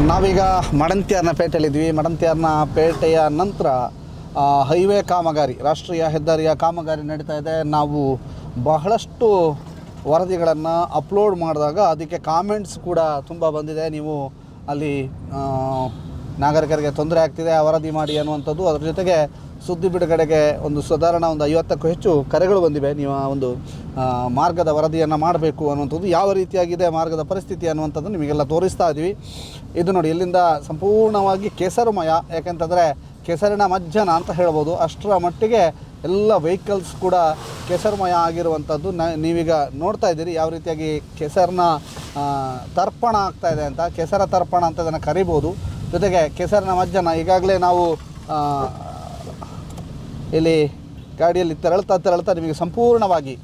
ನಾವೀಗ ಮಡಂತ್ಯಾರ್ನ ಪೇಟೆಯಲ್ಲಿದ್ವಿ. ಮಡಂತ್ಯಾರ್ನ ಪೇಟೆಯ ನಂತರ ಹೈವೇ ಕಾಮಗಾರಿ, ರಾಷ್ಟ್ರೀಯ ಹೆದ್ದಾರಿಯ ಕಾಮಗಾರಿ ನಡೀತಾ ಇದೆ. ನಾವು ಬಹಳಷ್ಟು ವರದಿಗಳನ್ನು ಅಪ್ಲೋಡ್ ಮಾಡಿದಾಗ ಅದಕ್ಕೆ ಕಾಮೆಂಟ್ಸ್ ಕೂಡ ತುಂಬ ಬಂದಿದೆ. ನೀವು ಅಲ್ಲಿ ನಾಗರಿಕರಿಗೆ ತೊಂದರೆ ಆಗ್ತಿದೆ, ವರದಿ ಮಾಡಿ ಅನ್ನುವಂಥದ್ದು. ಅದರ ಜೊತೆಗೆ ಸುದ್ದಿ ಬಿಡುಗಡೆಗೆ ಒಂದು ಸಾಧಾರಣ 50ಕ್ಕೂ ಹೆಚ್ಚು ಕರೆಗಳು ಬಂದಿವೆ. ನೀವು ಒಂದು ಮಾರ್ಗದ ವರದಿಯನ್ನು ಮಾಡಬೇಕು ಅನ್ನುವಂಥದ್ದು, ಯಾವ ರೀತಿಯಾಗಿದೆ ಮಾರ್ಗದ ಪರಿಸ್ಥಿತಿ ಅನ್ನುವಂಥದ್ದು ನಿಮಗೆಲ್ಲ ತೋರಿಸ್ತಾ ಇದ್ದೀವಿ. ಇದು ನೋಡಿ, ಇಲ್ಲಿಂದ ಸಂಪೂರ್ಣವಾಗಿ ಕೆಸರುಮಯ, ಯಾಕೆಂತಂದರೆ ಕೆಸರಿನ ಮಜ್ಜನ ಅಂತ ಹೇಳ್ಬೋದು. ಅಷ್ಟರ ಮಟ್ಟಿಗೆ ಎಲ್ಲ ವೆಹಿಕಲ್ಸ್ ಕೂಡ ಕೆಸರುಮಯ ಆಗಿರುವಂಥದ್ದು ನೀವೀಗ ನೋಡ್ತಾ ಇದ್ದೀರಿ. ಯಾವ ರೀತಿಯಾಗಿ ಕೆಸರನ್ನ ತರ್ಪಣ ಆಗ್ತಾಯಿದೆ ಅಂತ, ಕೆಸರ ತರ್ಪಣ ಅಂತ ಇದನ್ನು ಕರಿಬೋದು. ಜೊತೆಗೆ ಕೆಸರಿನ ಮಜ್ಜನ ಈಗಾಗಲೇ ನಾವು ಇಲ್ಲಿ ಗಾಡಿಯಲ್ಲಿ ತೆರಳ್ತಾ ನಿಮಗೆ ಸಂಪೂರ್ಣವಾಗಿ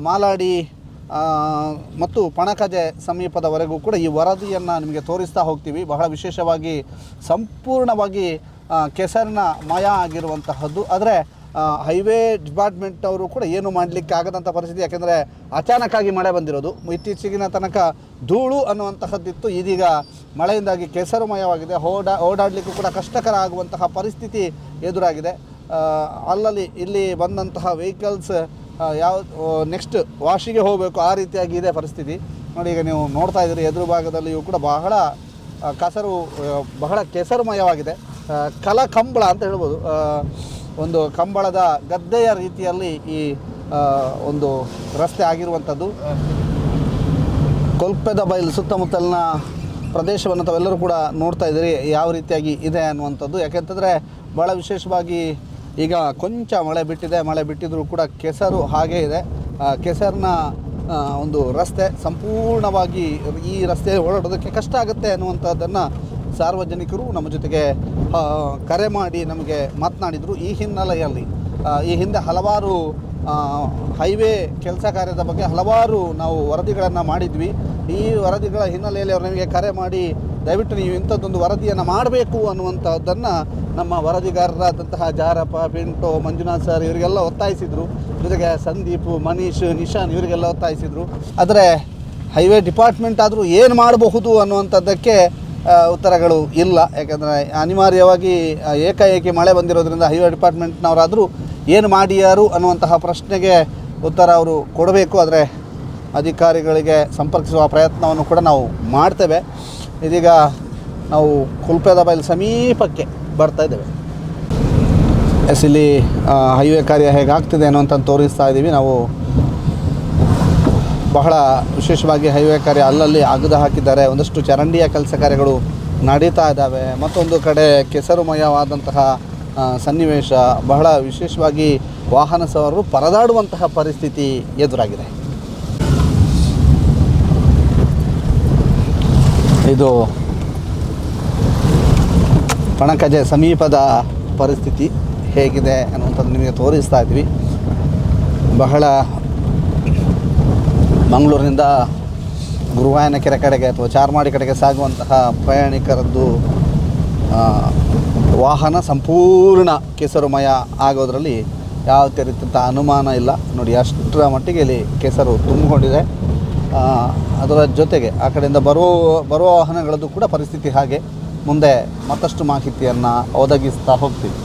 ಮಾಲಾಡಿ ಮತ್ತು ಪಣಕಜೆ ಸಮೀಪದವರೆಗೂ ಕೂಡ ಈ ವರದಿಯನ್ನು ನಿಮಗೆ ತೋರಿಸ್ತಾ ಹೋಗ್ತೀವಿ. ಬಹಳ ವಿಶೇಷವಾಗಿ ಸಂಪೂರ್ಣವಾಗಿ ಕೆಸರಿನ ಮಯ ಆಗಿರುವಂತಹದ್ದು. ಆದರೆ ಹೈವೇ ಡಿಪಾರ್ಟ್ಮೆಂಟ್ ಅವರು ಕೂಡ ಏನು ಮಾಡಲಿಕ್ಕೆ ಆಗದಂಥ ಪರಿಸ್ಥಿತಿ, ಯಾಕೆಂದರೆ ಅಚಾನಕ್ಕಾಗಿ ಮಳೆ ಬಂದಿರೋದು. ಇತ್ತೀಚೆಗಿನ ತನಕ ಧೂಳು ಅನ್ನುವಂತಹದ್ದಿತ್ತು, ಇದೀಗ ಮಳೆಯಿಂದಾಗಿ ಕೆಸರುಮಯವಾಗಿದೆ. ಓಡಾಡಲಿಕ್ಕೂ ಕೂಡ ಕಷ್ಟಕರ ಆಗುವಂತಹ ಪರಿಸ್ಥಿತಿ ಎದುರಾಗಿದೆ. ಅಲ್ಲಲ್ಲಿ ಇಲ್ಲಿ ಬಂದಂತಹ ವೆಹಿಕಲ್ಸ್ ಯಾವ ನೆಕ್ಸ್ಟ್ ವಾಶಿಗೆ ಹೋಗಬೇಕು, ಆ ರೀತಿಯಾಗಿ ಇದೆ ಪರಿಸ್ಥಿತಿ. ನೋಡಿ, ಈಗ ನೀವು ನೋಡ್ತಾ ಇದ್ದೀರಿ ಎದುರು ಭಾಗದಲ್ಲಿಯೂ ಕೂಡ ಬಹಳ ಕೆಸರುಮಯವಾಗಿದೆ. ಕಂಬಳ ಅಂತ ಹೇಳ್ಬೋದು. ಒಂದು ಕಂಬಳದ ಗದ್ದೆಯ ರೀತಿಯಲ್ಲಿ ಈ ಒಂದು ರಸ್ತೆ ಆಗಿರುವಂಥದ್ದು. ಕೊಲ್ಪೆದ ಬೈಲ್ ಸುತ್ತಮುತ್ತಲಿನ ಪ್ರದೇಶವನ್ನು ತಾವೆಲ್ಲರೂ ಕೂಡ ನೋಡ್ತಾ ಇದ್ದೀರಿ ಯಾವ ರೀತಿಯಾಗಿ ಇದೆ ಅನ್ನುವಂಥದ್ದು. ಯಾಕೆಂತಂದರೆ ಭಾಳ ವಿಶೇಷವಾಗಿ ಈಗ ಕೊಂಚ ಮಳೆ ಬಿಟ್ಟಿದೆ. ಮಳೆ ಬಿಟ್ಟಿದ್ರೂ ಕೂಡ ಕೆಸರು ಹಾಗೇ ಇದೆ. ಕೆಸರಿನ ಒಂದು ರಸ್ತೆ ಸಂಪೂರ್ಣವಾಗಿ ಈ ರಸ್ತೆ ಓಡಾಡೋದಕ್ಕೆ ಕಷ್ಟ ಆಗುತ್ತೆ ಅನ್ನುವಂಥದ್ದನ್ನು ಸಾರ್ವಜನಿಕರು ನಮ್ಮ ಜೊತೆಗೆ ಕರೆ ಮಾಡಿ ನಮಗೆ ಮಾತನಾಡಿದರು. ಈ ಹಿನ್ನೆಲೆಯಲ್ಲಿ ಈ ಹಿಂದೆ ಹಲವಾರು ಹೈವೇ ಕೆಲಸ ಕಾರ್ಯದ ಬಗ್ಗೆ ಹಲವಾರು ನಾವು ವರದಿಗಳನ್ನು ಮಾಡಿದ್ವಿ. ಈ ವರದಿಗಳ ಹಿನ್ನೆಲೆಯಲ್ಲಿ ಅವರು ನಮಗೆ ಕರೆ ಮಾಡಿ ದಯವಿಟ್ಟು ನೀವು ಇಂಥದ್ದೊಂದು ವರದಿಯನ್ನು ಮಾಡಬೇಕು ಅನ್ನುವಂಥದ್ದನ್ನು ನಮ್ಮ ವರದಿಗಾರರಾದಂತಹ ಜಾರಪ್ಪ, ಪಿಂಟೋ, ಮಂಜುನಾಥ್ ಸರ್ ಇವರಿಗೆಲ್ಲ ಒತ್ತಾಯಿಸಿದರು. ಜೊತೆಗೆ ಸಂದೀಪ್, ಮನೀಶ್, ನಿಶಾನ್ ಇವರಿಗೆಲ್ಲ ಒತ್ತಾಯಿಸಿದರು. ಆದರೆ ಹೈವೇ ಡಿಪಾರ್ಟ್ಮೆಂಟ್ ಆದರೂ ಏನು ಮಾಡಬಹುದು ಅನ್ನುವಂಥದ್ದಕ್ಕೆ ಉತ್ತರಗಳು ಇಲ್ಲ. ಯಾಕೆಂದರೆ ಅನಿವಾರ್ಯವಾಗಿ ಏಕಾಏಕಿ ಮಳೆ ಬಂದಿರೋದ್ರಿಂದ ಹೈವೇ ಡಿಪಾರ್ಟ್ಮೆಂಟ್ನವರಾದರೂ ಏನು ಮಾಡಿಯಾರು ಅನ್ನುವಂತಹ ಪ್ರಶ್ನೆಗೆ ಉತ್ತರ ಅವರು ಕೊಡಬೇಕು. ಆದರೆ ಅಧಿಕಾರಿಗಳಿಗೆ ಸಂಪರ್ಕಿಸುವ ಪ್ರಯತ್ನವನ್ನು ಕೂಡ ನಾವು ಮಾಡ್ತೇವೆ. ಇದೀಗ ನಾವು ಕುಲ್ಪೆದ ಬೈಲ್ ಸಮೀಪಕ್ಕೆ ಬರ್ತಾ ಇದ್ದೇವೆ. ಇಲ್ಲಿ ಹೈವೇ ಕಾರ್ಯ ಹೇಗಾಗ್ತಿದೆ ಅನ್ನುವಂಥ ತೋರಿಸ್ತಾ ಇದ್ದೀವಿ. ನಾವು ಬಹಳ ವಿಶೇಷವಾಗಿ ಹೈವೇ ಕಾರ್ಯ ಅಲ್ಲಲ್ಲಿ ಅಗದು ಹಾಕಿದ್ದಾರೆ. ಒಂದಷ್ಟು ಚರಂಡಿಯ ಕೆಲಸ ಕಾರ್ಯಗಳು ನಡೀತಾ ಇದ್ದಾವೆ. ಮತ್ತೊಂದು ಕಡೆ ಕೆಸರುಮಯವಾದಂತಹ ಸನ್ನಿವೇಶ, ಬಹಳ ವಿಶೇಷವಾಗಿ ವಾಹನ ಸವಾರರು ಪರದಾಡುವಂತಹ ಪರಿಸ್ಥಿತಿ ಎದುರಾಗಿದೆ. ಇದು ಪಣಕಜೆ ಸಮೀಪದ ಪರಿಸ್ಥಿತಿ ಹೇಗಿದೆ ಅನ್ನುವಂಥದ್ದು ನಿಮಗೆ ತೋರಿಸ್ತಾ ಇದ್ವಿ. ಬಹಳ ಮಂಗಳೂರಿನಿಂದ ಗುರುವಾಯನಕೆರೆ ಕಡೆಗೆ ಅಥವಾ ಚಾರ್ಮಾಡಿ ಕಡೆಗೆ ಸಾಗುವಂತಹ ಪ್ರಯಾಣಿಕರದ್ದು ವಾಹನ ಸಂಪೂರ್ಣ ಕೆಸರುಮಯ ಆಗೋದರಲ್ಲಿ ಯಾವುದೇ ರೀತಿಯ ಅನುಮಾನ ಇಲ್ಲ. ನೋಡಿ, ಅಷ್ಟರ ಮಟ್ಟಿಗೆ ಇಲ್ಲಿ ಕೆಸರು ತುಂಬಿಕೊಂಡಿದೆ. ಅದರ ಜೊತೆಗೆ ಆ ಕಡೆಯಿಂದ ಬರುವ ವಾಹನಗಳದ್ದು ಕೂಡ ಪರಿಸ್ಥಿತಿ ಹಾಗೆ. ಮುಂದೆ ಮತ್ತಷ್ಟು ಮಾಹಿತಿಯನ್ನು ಒದಗಿಸ್ತಾ ಹೋಗ್ತೀವಿ.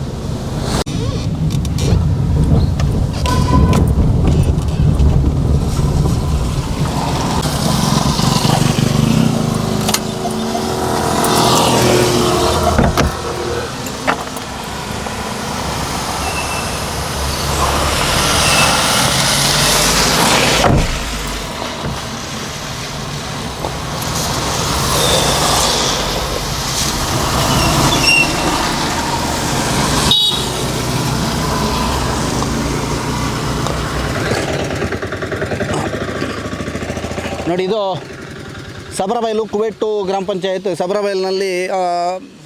ನೋಡಿ, ಇದು ಸಬ್ರಬೈಲು ಕುವೆಟ್ಟು ಗ್ರಾಮ ಪಂಚಾಯತ್. ಸಬ್ರಬೈಲ್ನಲ್ಲಿ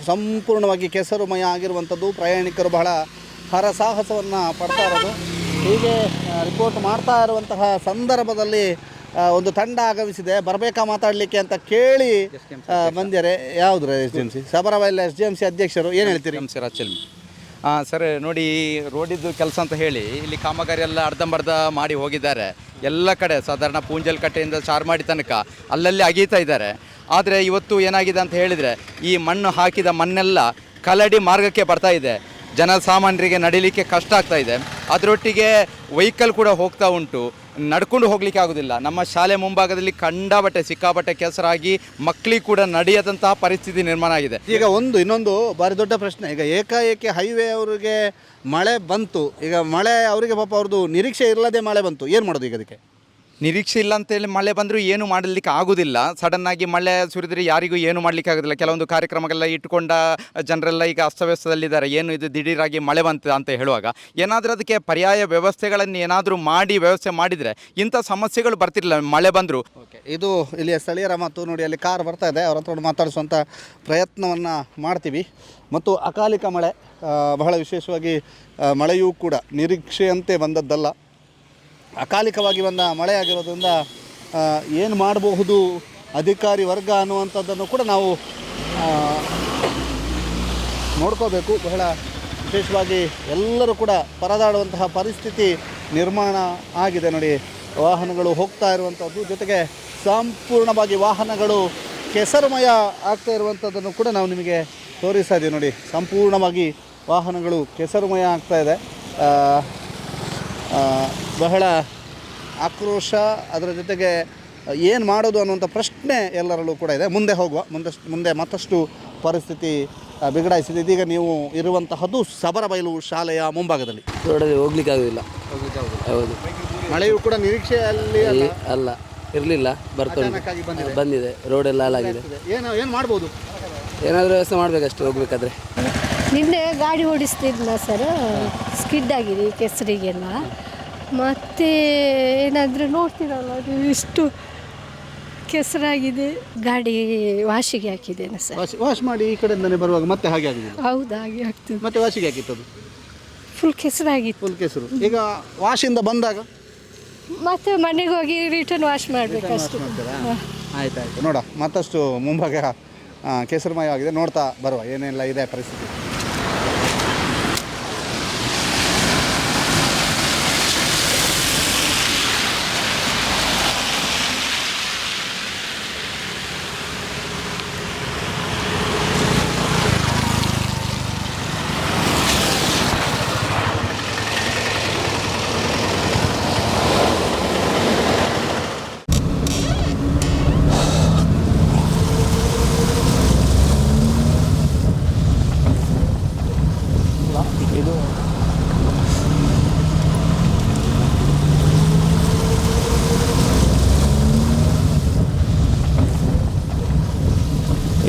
ಸಂಪೂರ್ಣವಾಗಿ ಕೆಸರುಮಯ ಆಗಿರುವಂಥದ್ದು. ಪ್ರಯಾಣಿಕರು ಬಹಳ ಹರಸಾಹಸವನ್ನು ಪಡ್ತಾ ಇರೋದು. ಹೀಗೆ ರಿಪೋರ್ಟ್ ಮಾಡ್ತಾ ಇರುವಂತಹ ಸಂದರ್ಭದಲ್ಲಿ ಒಂದು ತಂಡ ಆಗಮಿಸಿದೆ. ಬರಬೇಕಾ ಮಾತಾಡಲಿಕ್ಕೆ ಅಂತ ಕೇಳಿ ಬಂದಿದ್ದಾರೆ. ಯಾವುದು SGMC ಸಬ್ರಬೈಲ್ SGMC ಅಧ್ಯಕ್ಷರು, ಏನು ಹೇಳ್ತೀರಿ? ಸರ್, ನೋಡಿ, ರೋಡಿದ್ದು ಕೆಲಸ ಅಂತ ಹೇಳಿ ಇಲ್ಲಿ ಕಾಮಗಾರಿ ಎಲ್ಲ ಅರ್ಧಂಬರ್ಧ ಮಾಡಿ ಹೋಗಿದ್ದಾರೆ. ಎಲ್ಲ ಕಡೆ ಸಾಧಾರಣ ಪೂಂಜಲ್ ಕಟ್ಟೆಯಿಂದ ಚಾರ್ಮಾಡಿ ತನಕ ಅಲ್ಲಲ್ಲಿ ಅಗೀತಾ ಇದ್ದಾರೆ. ಆದರೆ ಇವತ್ತು ಏನಾಗಿದೆ ಅಂತ ಹೇಳಿದರೆ ಈ ಮಣ್ಣು ಹಾಕಿದ ಮಣ್ಣೆಲ್ಲ ಕಲಡಿ ಮಾರ್ಗಕ್ಕೆ ಬರ್ತಾ ಇದೆ, ಜನಸಾಮಾನ್ಯರಿಗೆ ನಡಿಲಿಕ್ಕೆ ಕಷ್ಟ ಆಗ್ತಾ ಇದೆ. ಅದರೊಟ್ಟಿಗೆ ವೆಹಿಕಲ್ ಕೂಡ ಹೋಗ್ತಾ ಉಂಟು, ನಡ್ಕೊಂಡು ಹೋಗಲಿಕ್ಕೆ ಆಗೋದಿಲ್ಲ. ನಮ್ಮ ಶಾಲೆ ಮುಂಭಾಗದಲ್ಲಿ ಸಿಕ್ಕಾಪಟ್ಟೆ ಕೆಸರಾಗಿ ಮಕ್ಕಳಿಗೆ ಕೂಡ ನಡೆಯದಂತಹ ಪರಿಸ್ಥಿತಿ ನಿರ್ಮಾಣ ಆಗಿದೆ. ಈಗ ಇನ್ನೊಂದು ಭಾರಿ ದೊಡ್ಡ ಪ್ರಶ್ನೆ, ಈಗ ಏಕಾಏಕಿ ಹೈವೇ ಅವರಿಗೆ ಮಳೆ ಬಂತು, ಈಗ ಮಳೆ ಅವರಿಗೆ ಪಾಪ ಅವ್ರದ್ದು ನಿರೀಕ್ಷೆ ಇಲ್ಲದೆ ಮಳೆ ಬಂತು, ಏನು ಮಾಡೋದು ಈಗ ಅದಕ್ಕೆ? ನಿರೀಕ್ಷೆ ಇಲ್ಲ ಅಂತೇಳಿ ಮಳೆ ಬಂದರೂ ಏನು ಮಾಡಲಿಕ್ಕೆ ಆಗೋದಿಲ್ಲ. ಸಡನ್ನಾಗಿ ಮಳೆ ಸುರಿದ್ರೆ ಯಾರಿಗೂ ಏನು ಮಾಡಲಿಕ್ಕೆ ಆಗೋದಿಲ್ಲ. ಕೆಲವೊಂದು ಕಾರ್ಯಕ್ರಮಗಳೆಲ್ಲ ಇಟ್ಟುಕೊಂಡ ಜನರೆಲ್ಲ ಈಗ ಅಸ್ತವ್ಯಸ್ತದಲ್ಲಿದ್ದಾರೆ. ಏನು ಇದು ದಿಢೀರಾಗಿ ಮಳೆ ಬಂತು ಅಂತ ಹೇಳುವಾಗ ಏನಾದರೂ ಅದಕ್ಕೆ ಪರ್ಯಾಯ ವ್ಯವಸ್ಥೆಗಳನ್ನು ಏನಾದರೂ ವ್ಯವಸ್ಥೆ ಮಾಡಿದರೆ ಇಂಥ ಸಮಸ್ಯೆಗಳು ಬರ್ತಿರಲಿಲ್ಲ ಮಳೆ ಬಂದರೂ. ಓಕೆ, ಇದು ಇಲ್ಲಿಯ ಸ್ಥಳೀಯರ ಮಾತು. ನೋಡಿ, ಅಲ್ಲಿ ಕಾರ್ ಬರ್ತಾ ಇದೆ, ಅವ್ರ ಹತ್ರ ಮಾತಾಡಿಸುವಂಥ ಪ್ರಯತ್ನವನ್ನು ಮಾಡ್ತೀವಿ. ಮತ್ತು ಅಕಾಲಿಕ ಮಳೆ, ಬಹಳ ವಿಶೇಷವಾಗಿ ಮಳೆಯೂ ಕೂಡ ನಿರೀಕ್ಷೆಯಂತೆ ಬಂದದ್ದಲ್ಲ, ಅಕಾಲಿಕವಾಗಿ ಬಂದ ಮಳೆ ಆಗಿರೋದ್ರಿಂದ ಏನು ಮಾಡಬಹುದು ಅಧಿಕಾರಿ ವರ್ಗ ಅನ್ನುವಂಥದ್ದನ್ನು ಕೂಡ ನಾವು ನೋಡ್ಕೋಬೇಕು. ಬಹಳ ವಿಶೇಷವಾಗಿ ಎಲ್ಲರೂ ಕೂಡ ಪರದಾಡುವಂತಹ ಪರಿಸ್ಥಿತಿ ನಿರ್ಮಾಣ ಆಗಿದೆ. ನೋಡಿ, ವಾಹನಗಳು ಹೋಗ್ತಾ ಇರುವಂಥದ್ದು, ಜೊತೆಗೆ ಸಂಪೂರ್ಣವಾಗಿ ವಾಹನಗಳು ಕೆಸರುಮಯ ಆಗ್ತಾ ಇರುವಂಥದ್ದನ್ನು ಕೂಡ ನಾವು ನಿಮಗೆ ತೋರಿಸ್ತಾ ಇದ್ದೀವಿ. ನೋಡಿ, ಸಂಪೂರ್ಣವಾಗಿ ವಾಹನಗಳು ಕೆಸರುಮಯ ಆಗ್ತಾ ಇದೆ. ಬಹಳ ಆಕ್ರೋಶ, ಅದರ ಜೊತೆಗೆ ಏನು ಮಾಡೋದು ಅನ್ನುವಂಥ ಪ್ರಶ್ನೆ ಎಲ್ಲರಲ್ಲೂ ಕೂಡ ಇದೆ. ಮುಂದೆ ಮತ್ತಷ್ಟು ಪರಿಸ್ಥಿತಿ ಬಿಗಡಾಯಿಸಿದೆ. ಇದೀಗ ನೀವು ಇರುವಂತಹದ್ದು ಸಬರಬೈಲು ಶಾಲೆಯ ಮುಂಭಾಗದಲ್ಲಿ. ರೋಡಲ್ಲಿ ಹೋಗ್ಲಿಕ್ಕೆ ಆಗೋದಿಲ್ಲ. ಹೌದು, ಮಳೆಯೂ ಕೂಡ ನಿರೀಕ್ಷೆಯಲ್ಲಿ ಅಲ್ಲ ಇರಲಿಲ್ಲ, ಬಂದಿದೆ. ರೋಡೆಲ್ಲ ಹಾಳಾಗಿದೆ. ಏನು ಮಾಡ್ಬೋದು? ಏನಾದರೂ ವ್ಯವಸ್ಥೆ ಮಾಡಬೇಕಷ್ಟೇ ಹೋಗ್ಬೇಕಾದ್ರೆ. ನಿನ್ನೆ ಗಾಡಿ ಓಡಿಸ್ತಿದ್ನ ಸರ್, ಸ್ಕಿಡ್ ಆಗಿದೆ ಕೆಸರಿಗೆಲ್ಲ. ಮತ್ತು ಏನಾದರೂ ನೋಡ್ತೀರಲ್ಲ, ಅದು ಇಷ್ಟು ಕೆಸರಾಗಿದೆ. ಗಾಡಿ ವಾಶಿಗೆ ಹಾಕಿದ್ದೇನೆ ಸರ್. ವಾಶ್ ಮಾಡಿ ಈ ಕಡೆಯಿಂದನೇ ಬರುವಾಗ ಮತ್ತೆ ಹಾಗೆ ಆಗಿದೆ? ಹೌದು, ಹಾಗೆ ಆಗ್ತದೆ. ಮತ್ತೆ ವಾಶಿಗೆ ಹಾಕಿತ್ತು? ಅದು ಫುಲ್ ಕೆಸರಾಗಿತ್ತು. ಫುಲ್ ಕೆಸರು. ಈಗ ವಾಶಿಂದ ಬಂದಾಗ ಮತ್ತೆ ಮನೆಗೆ ಹೋಗಿ ರಿಟರ್ನ್ ವಾಶ್ ಮಾಡಬೇಕಷ್ಟು. ಆಯ್ತಾಯ್ತು. ನೋಡ, ಮತ್ತಷ್ಟು ಮುಂಭಾಗ ಕೇಸರಮಯವಾಗಿದೆ. ನೋಡ್ತಾ ಬರುವ ಏನೆಲ್ಲ ಇದೆ ಪರಿಸ್ಥಿತಿ.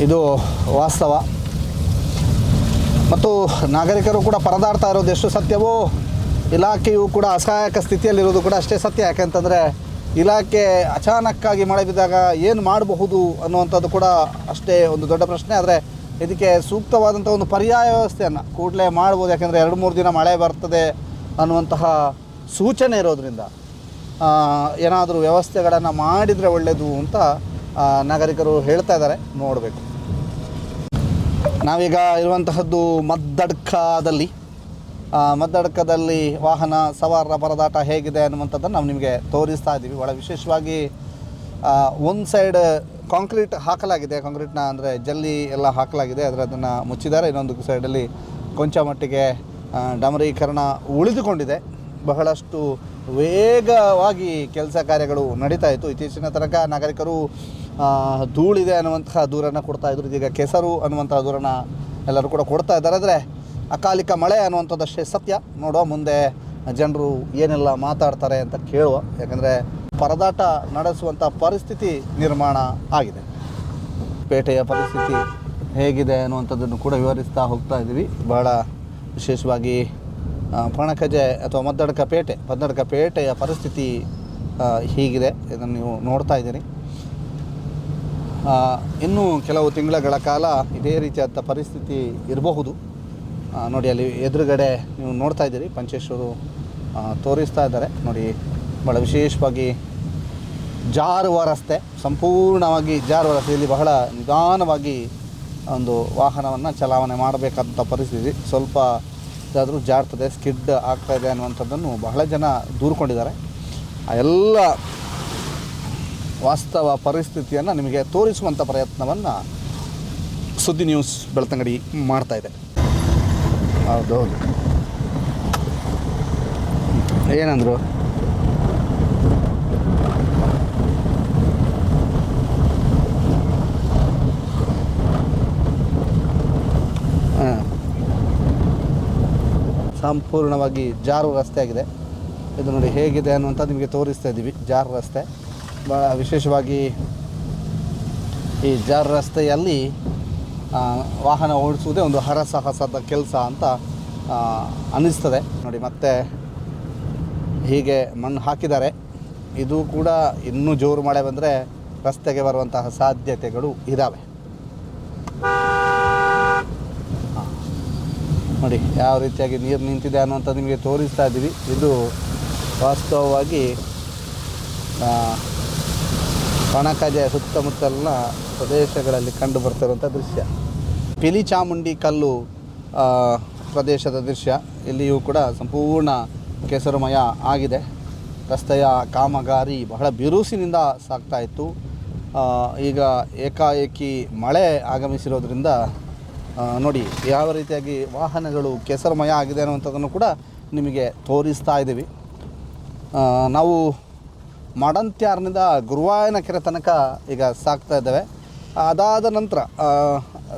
ಇದು ವಾಸ್ತವ. ಮತ್ತು ನಾಗರಿಕರು ಕೂಡ ಪರದಾಡ್ತಾ ಇರೋದು ಎಷ್ಟು ಸತ್ಯವೋ, ಇಲಾಖೆಯು ಕೂಡ ಅಸಹಾಯಕ ಸ್ಥಿತಿಯಲ್ಲಿರೋದು ಕೂಡ ಅಷ್ಟೇ ಸತ್ಯ. ಯಾಕೆಂತಂದರೆ ಇಲಾಖೆ ಅಚಾನಕ್ಕಾಗಿ ಮಳೆ ಬಿದ್ದಾಗ ಏನು ಮಾಡಬಹುದು ಅನ್ನುವಂಥದ್ದು ಕೂಡ ಅಷ್ಟೇ ಒಂದು ದೊಡ್ಡ ಪ್ರಶ್ನೆ. ಆದರೆ ಇದಕ್ಕೆ ಸೂಕ್ತವಾದಂಥ ಒಂದು ಪರ್ಯಾಯ ವ್ಯವಸ್ಥೆಯನ್ನು ಕೂಡಲೇ ಮಾಡ್ಬೋದು. ಯಾಕೆಂದರೆ 2-3 ದಿನ ಮಳೆ ಬರ್ತದೆ ಅನ್ನುವಂತಹ ಸೂಚನೆ ಇರೋದರಿಂದ ಏನಾದರೂ ವ್ಯವಸ್ಥೆಗಳನ್ನು ಮಾಡಿದರೆ ಒಳ್ಳೆಯದು ಅಂತ ನಾಗರಿಕರು ಹೇಳ್ತಾ ಇದ್ದಾರೆ. ನೋಡಬೇಕು. ನಾವೀಗ ಇರುವಂತಹದ್ದು ಮದ್ದಡ್ಕದಲ್ಲಿ ವಾಹನ ಸವಾರರ ಪರದಾಟ ಹೇಗಿದೆ ಅನ್ನುವಂಥದ್ದನ್ನು ನಾವು ನಿಮಗೆ ತೋರಿಸ್ತಾ ಇದ್ದೀವಿ. ಭಾಳ ವಿಶೇಷವಾಗಿ ಒಂದು ಸೈಡ್ ಕಾಂಕ್ರೀಟ್ ಹಾಕಲಾಗಿದೆ, ಕಾಂಕ್ರೀಟ್ನ ಅಂದರೆ ಜಲ್ಲಿ ಎಲ್ಲ ಹಾಕಲಾಗಿದೆ, ಅದನ್ನು ಮುಚ್ಚಿದ್ದಾರೆ. ಇನ್ನೊಂದು ಸೈಡಲ್ಲಿ ಕೊಂಚ ಮಟ್ಟಿಗೆ ಡಾಮರೀಕರಣ ಉಳಿದುಕೊಂಡಿದೆ. ಬಹಳಷ್ಟು ವೇಗವಾಗಿ ಕೆಲಸ ಕಾರ್ಯಗಳು ನಡೀತಾ ಇತ್ತು. ಇತ್ತೀಚಿನ ತನಕ ನಾಗರಿಕರು ಧೂಳಿದೆ ಅನ್ನುವಂತಹ ದೂರನ್ನು ಕೊಡ್ತಾಯಿದ್ರು. ಇದೀಗ ಕೆಸರು ಅನ್ನುವಂತಹ ದೂರನ್ನು ಎಲ್ಲರೂ ಕೂಡ ಕೊಡ್ತಾ ಇದ್ದಾರೆ. ಆದರೆ ಅಕಾಲಿಕ ಮಳೆ ಅನ್ನುವಂಥದ್ದಷ್ಟೇ ಸತ್ಯ. ನೋಡುವ ಮುಂದೆ ಜನರು ಏನೆಲ್ಲ ಮಾತಾಡ್ತಾರೆ ಅಂತ ಕೇಳುವ. ಯಾಕಂದರೆ ಪರದಾಟ ನಡೆಸುವಂಥ ಪರಿಸ್ಥಿತಿ ನಿರ್ಮಾಣ ಆಗಿದೆ. ಪೇಟೆಯ ಪರಿಸ್ಥಿತಿ ಹೇಗಿದೆ ಅನ್ನುವಂಥದ್ದನ್ನು ಕೂಡ ವಿವರಿಸ್ತಾ ಹೋಗ್ತಾ ಇದ್ದೀವಿ. ಬಹಳ ವಿಶೇಷವಾಗಿ ಪಣಕಜೆ ಅಥವಾ ಮದ್ದಡ್ಕ ಪೇಟೆಯ ಪರಿಸ್ಥಿತಿ ಹೀಗಿದೆ. ಇದನ್ನು ನೀವು ನೋಡ್ತಾ ಇದ್ದೀರಿ. ಇನ್ನೂ ಕೆಲವು ತಿಂಗಳ ಕಾಲ ಇದೇ ರೀತಿಯಾದ ಪರಿಸ್ಥಿತಿ ಇರಬಹುದು. ನೋಡಿ, ಅಲ್ಲಿ ಎದುರುಗಡೆ ನೀವು ನೋಡ್ತಾ ಇದ್ದೀರಿ, ಪಂಚೇಶ್ವರು ತೋರಿಸ್ತಾ ಇದ್ದಾರೆ. ನೋಡಿ, ಭಾಳ ವಿಶೇಷವಾಗಿ ಜಾರುವ ರಸ್ತೆ, ಸಂಪೂರ್ಣವಾಗಿ ಜಾರುವ ರಸ್ತೆ. ಇಲ್ಲಿ ಬಹಳ ನಿಧಾನವಾಗಿ ಒಂದು ವಾಹನವನ್ನು ಚಲಾವಣೆ ಮಾಡಬೇಕಾದಂಥ ಪರಿಸ್ಥಿತಿ. ಸ್ವಲ್ಪ ಇದಾದರೂ ಜಾರ್ತದೆ, ಸ್ಕಿಡ್ ಆಗ್ತಾಯಿದೆ ಅನ್ನುವಂಥದ್ದನ್ನು ಬಹಳ ಜನ ದೂರ್ಕೊಂಡಿದ್ದಾರೆ. ಆ ಎಲ್ಲ ವಾಸ್ತವ ಪರಿಸ್ಥಿತಿಯನ್ನು ನಿಮಗೆ ತೋರಿಸುವಂಥ ಪ್ರಯತ್ನವನ್ನು ಸುದ್ದಿ ನ್ಯೂಸ್ ಬೆಳ್ತಂಗಡಿ ಮಾಡ್ತಾಯಿದೆ. ಹೌದೌದು, ಏನಂದರು? ಸಂಪೂರ್ಣವಾಗಿ ಜಾರು ರಸ್ತೆ ಆಗಿದೆ. ಇದು ನೋಡಿ ಹೇಗಿದೆ ಅನ್ನುವಂಥ ನಿಮಗೆ ತೋರಿಸ್ತಾ ಇದ್ದೀವಿ. ಜಾರು ರಸ್ತೆ ಭಾಳ ವಿಶೇಷವಾಗಿ ಈ ಜಾರು ರಸ್ತೆಯಲ್ಲಿ ವಾಹನ ಓಡಿಸುವುದೇ ಒಂದು ಹರಸಾಹಸದ ಕೆಲಸ ಅಂತ ಅನ್ನಿಸ್ತದೆ. ನೋಡಿ ಮತ್ತೆ ಹೀಗೆ ಮಣ್ಣು ಹಾಕಿದ್ದಾರೆ. ಇದು ಕೂಡ ಇನ್ನೂ ಜೋರು ಮಳೆ ಬಂದರೆ ರಸ್ತೆಗೆ ಬರುವಂತಹ ಸಾಧ್ಯತೆಗಳು ಇದ್ದಾವೆ. ನೋಡಿ ಯಾವ ರೀತಿಯಾಗಿ ನೀರು ನಿಂತಿದೆ ಅನ್ನುವಂಥ ನಿಮಗೆ ತೋರಿಸ್ತಾ ಇದ್ದೀವಿ. ಇದು ವಾಸ್ತವವಾಗಿ ಕಣಕಜೆ ಸುತ್ತಮುತ್ತಲಿನ ಪ್ರದೇಶಗಳಲ್ಲಿ ಕಂಡು ಬರ್ತಿರುವಂಥ ದೃಶ್ಯ. ಪಿಲಿಚಾಮುಂಡಿ ಕಲ್ಲು ಪ್ರದೇಶದ ದೃಶ್ಯ. ಇಲ್ಲಿಯೂ ಕೂಡ ಸಂಪೂರ್ಣ ಕೆಸರುಮಯ ಆಗಿದೆ. ರಸ್ತೆಯ ಕಾಮಗಾರಿ ಬಹಳ ಬಿರುಸಿನಿಂದ ಸಾಗ್ತಾ ಇತ್ತು. ಈಗ ಏಕಾಏಕಿ ಮಳೆ ಆಗಮಿಸಿರೋದ್ರಿಂದ ನೋಡಿ ಯಾವ ರೀತಿಯಾಗಿ ವಾಹನಗಳು ಕೆಸರುಮಯ ಆಗಿದೆ ಅನ್ನುವಂಥದ್ದನ್ನು ಕೂಡ ನಿಮಗೆ ತೋರಿಸ್ತಾ ಇದ್ದೀವಿ. ನಾವು ಮಡಂತ್ಯಾರ್ನಿಂದ ಗುರುವಾಯನ ಕೆರೆ ತನಕ ಈಗ ಸಾಗ್ತಾ ಇದ್ದೇವೆ. ಅದಾದ ನಂತರ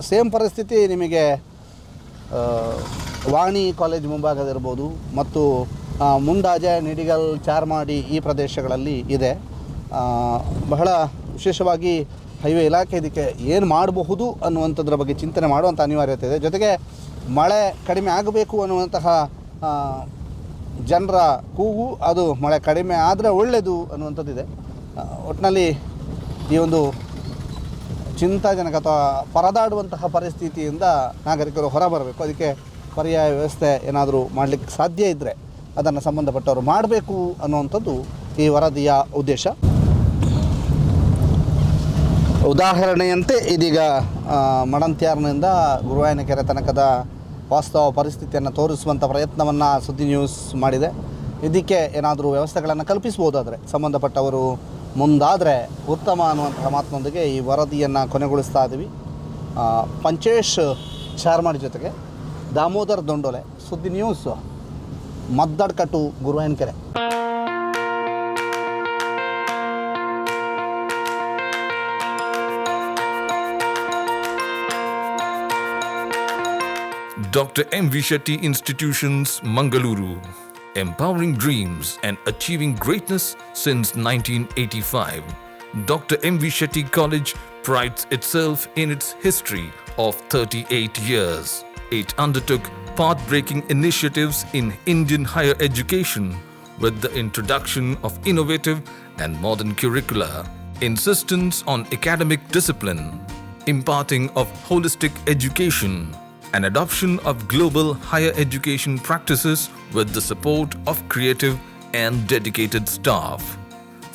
ಸೇಮ್ ಪರಿಸ್ಥಿತಿ ನಿಮಗೆ ವಾಣಿ ಕಾಲೇಜ್ ಮುಂಭಾಗದಿರ್ಬೋದು ಮತ್ತು ಮುಂಡಾಜೆ, ನಿಡಿಗಲ್, ಚಾರ್ಮಾಡಿ ಈ ಪ್ರದೇಶಗಳಲ್ಲಿ ಇದೆ. ಬಹಳ ವಿಶೇಷವಾಗಿ ಹೈವೇ ಇಲಾಖೆ ಇದಕ್ಕೆ ಏನು ಮಾಡಬಹುದು ಅನ್ನುವಂಥದ್ರ ಬಗ್ಗೆ ಚಿಂತನೆ ಮಾಡುವಂಥ ಅನಿವಾರ್ಯತೆ ಇದೆ. ಜೊತೆಗೆ ಮಳೆ ಕಡಿಮೆ ಆಗಬೇಕು ಅನ್ನುವಂತಹ ಜನರ ಕೂಗು, ಅದು ಮಳೆ ಕಡಿಮೆ ಆದರೆ ಒಳ್ಳೆಯದು ಅನ್ನುವಂಥದ್ದಿದೆ. ಒಟ್ಟಿನಲ್ಲಿ ಈ ಒಂದು ಚಿಂತಾಜನಕ ಅಥವಾ ಪರದಾಡುವಂತಹ ಪರಿಸ್ಥಿತಿಯಿಂದ ನಾಗರಿಕರು ಹೊರಬರಬೇಕು. ಅದಕ್ಕೆ ಪರ್ಯಾಯ ವ್ಯವಸ್ಥೆ ಏನಾದರೂ ಮಾಡಲಿಕ್ಕೆ ಸಾಧ್ಯ ಇದ್ದರೆ ಅದನ್ನು ಸಂಬಂಧಪಟ್ಟವರು ಮಾಡಬೇಕು ಅನ್ನುವಂಥದ್ದು ಈ ವರದಿಯ ಉದ್ದೇಶ. ಉದಾಹರಣೆಯಂತೆ ಇದೀಗ ಮಡಂತ್ಯಾರ್ನಿಂದ ಗುರುವಾಯನ ಕೆರೆ ತನಕದ ವಾಸ್ತವ ಪರಿಸ್ಥಿತಿಯನ್ನು ತೋರಿಸುವಂಥ ಪ್ರಯತ್ನವನ್ನು ಸುದ್ದಿ ನ್ಯೂಸ್ ಮಾಡಿದೆ. ಇದಕ್ಕೆ ಏನಾದರೂ ವ್ಯವಸ್ಥೆಗಳನ್ನು ಕಲ್ಪಿಸ್ಬೋದಾದರೆ ಸಂಬಂಧಪಟ್ಟವರು ಮುಂದಾದರೆ ಉತ್ತಮ ಅನ್ನುವಂತಹ ಮಾತಿನೊಂದಿಗೆ ಈ ವರದಿಯನ್ನು ಕೊನೆಗೊಳಿಸ್ತಾ ಇದ್ದೀವಿ. ಪಂಚೇಶ್ ಚಾರ್ಮಾಡಿ ಜೊತೆಗೆ ದಾಮೋದರ್ ದೊಂಡೋಲೆ, ಸುದ್ದಿ ನ್ಯೂಸ್, ಮದ್ದಡ್ಕಟ್ಟು, ಗುರುವಾಯನ ಕೆರೆ. Dr. M.V. Shetty Institutions, Mangaluru. Empowering dreams and achieving greatness since 1985. Dr. M.V. Shetty College prides itself in its history of 38 years. It undertook path-breaking initiatives in Indian higher education with the introduction of innovative and modern curricula, insistence on academic discipline, imparting of holistic education, and adoption of global higher education practices with the support of creative and dedicated staff.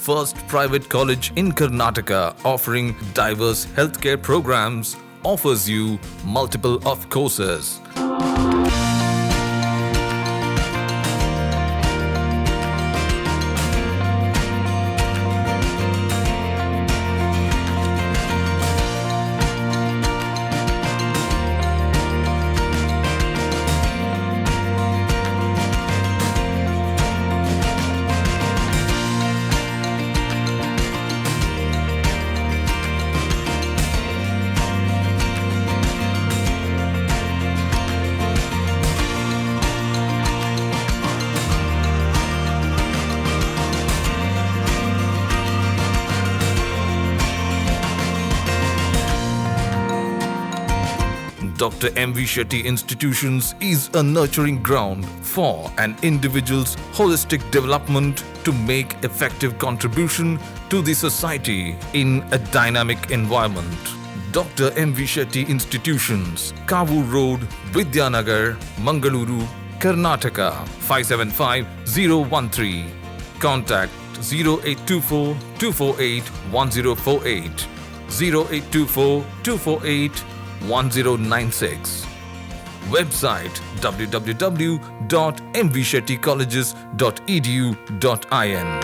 First private college in Karnataka offering diverse healthcare programs, offers you multiple of courses. Dr. M.V. Shetty Institutions is a nurturing ground for an individual's holistic development to make effective contribution to the society in a dynamic environment. Dr. M.V. Shetty Institutions, Kavu Road, Vidyanagar, Mangaluru, Karnataka, 575013. Contact 0824 248 1048, 0824 248 1096. Website www.mvshettycolleges.edu.in.